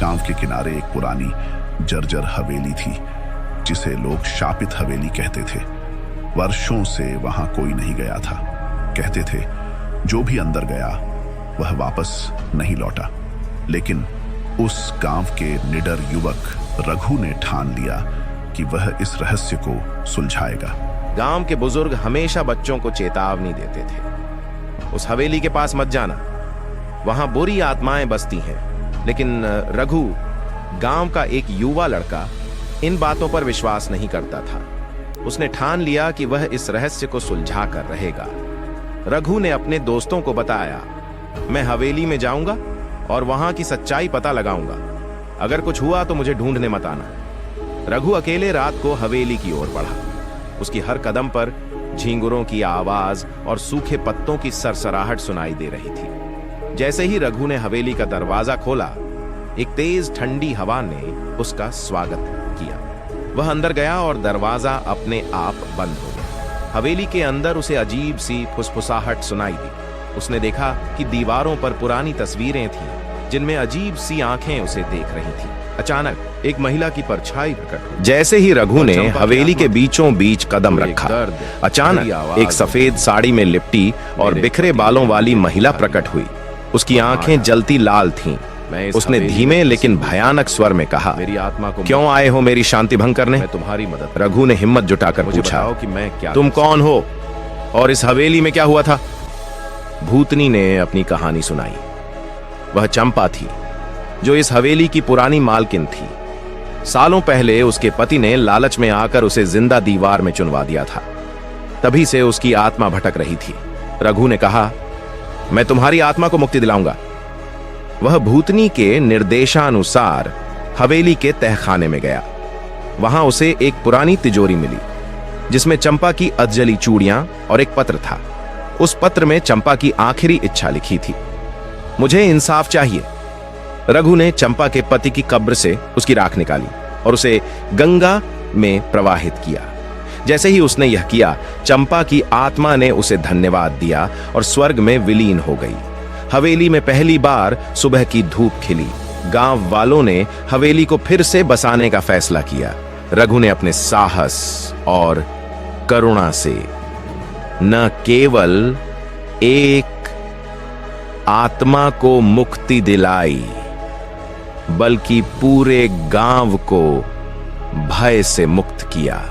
गांव के किनारे एक पुरानी जर्जर हवेली थी जिसे लोग शापित हवेली कहते थे। वर्षों से वहां कोई नहीं गया था। कहते थे जो भी अंदर गया वह वापस नहीं लौटा। लेकिन उस गांव के निडर युवक रघु ने ठान लिया कि वह इस रहस्य को सुलझाएगा। गांव के बुजुर्ग हमेशा बच्चों को चेतावनी देते थे, उस हवेली के पास मत जाना, वहां बुरी आत्माएं बसती हैं। लेकिन रघु, गांव का एक युवा लड़का, इन बातों पर विश्वास नहीं करता था। उसने ठान लिया कि वह इस रहस्य को सुलझा कर रहेगा। रघु ने अपने दोस्तों को बताया, मैं हवेली में जाऊंगा और वहां की सच्चाई पता लगाऊंगा। अगर कुछ हुआ तो मुझे ढूंढने मत आना। रघु अकेले रात को हवेली की ओर बढ़ा। उसकी हर कदम पर झींगुरों की आवाज और सूखे पत्तों की सरसराहट सुनाई दे रही थी। जैसे ही रघु ने हवेली का दरवाजा खोला, एक तेज ठंडी हवा ने उसका स्वागत किया। वह अंदर गया और दरवाजा अपने आप बंद हो गया। हवेली के अंदर उसे अजीब सी फुसफुसाहट सुनाई दी। उसने देखा कि दीवारों पर पुरानी तस्वीरें थीं, जिनमें अजीब सी आंखें उसे देख रही थीं। अचानक एक महिला की परछाई प्रकट हुई। जैसे ही रघु ने हवेली के बीचों बीच कदम रखा, अचानक एक सफेद साड़ी में लिपटी और बिखरे बालों वाली महिला प्रकट हुई। उसकी आंखें जलती लाल थीं। उसने धीमे लेकिन भयानक स्वर में कहा, मेरी आत्मा को क्यों आए हो मेरी शांति भंग करने? मैं तुम्हारी मदद। रघु ने हिम्मत जुटाकर पूछा कि मैं क्या, तुम कौन हो और इस हवेली में क्या हुआ था? भूतनी ने अपनी कहानी सुनाई। वह चंपा थी जो इस हवेली की पुरानी मालकिन थी। सालों पहले उसके पति ने लालच में आकर उसे जिंदा दीवार में चुनवा दिया था। तभी से उसकी आत्मा भटक रही थी। रघु ने कहा, मैं तुम्हारी आत्मा को मुक्ति दिलाऊंगा। वह भूतनी के निर्देशानुसार हवेली के तहखाने में गया। वहां उसे एक पुरानी तिजोरी मिली जिसमें चंपा की अधजली चूड़ियां और एक पत्र था। उस पत्र में चंपा की आखिरी इच्छा लिखी थी, मुझे इंसाफ चाहिए। रघु ने चंपा के पति की कब्र से उसकी राख निकाली और उसे गंगा में प्रवाहित किया। जैसे ही उसने यह किया, चंपा की आत्मा ने उसे धन्यवाद दिया और स्वर्ग में विलीन हो गई। हवेली में पहली बार सुबह की धूप खिली। गांव वालों ने हवेली को फिर से बसाने का फैसला किया। रघु ने अपने साहस और करुणा से न केवल एक आत्मा को मुक्ति दिलाई, बल्कि पूरे गांव को भय से मुक्त किया।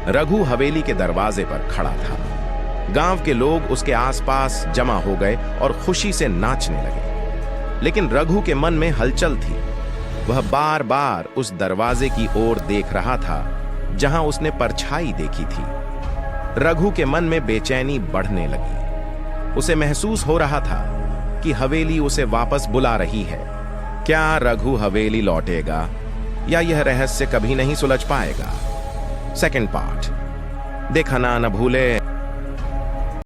रघु हवेली के दरवाजे पर खड़ा था। गांव के लोग उसके आसपास जमा हो गए और खुशी से नाचने लगे। लेकिन रघु के मन में हलचल थी। वह बार बार उस दरवाजे की ओर देख रहा था जहां उसने परछाई देखी थी। रघु के मन में बेचैनी बढ़ने लगी। उसे महसूस हो रहा था कि हवेली उसे वापस बुला रही है। क्या रघु हवेली लौटेगा या यह रहस्य कभी नहीं सुलझ पाएगा? सेकंड पार्ट देखना न भूले।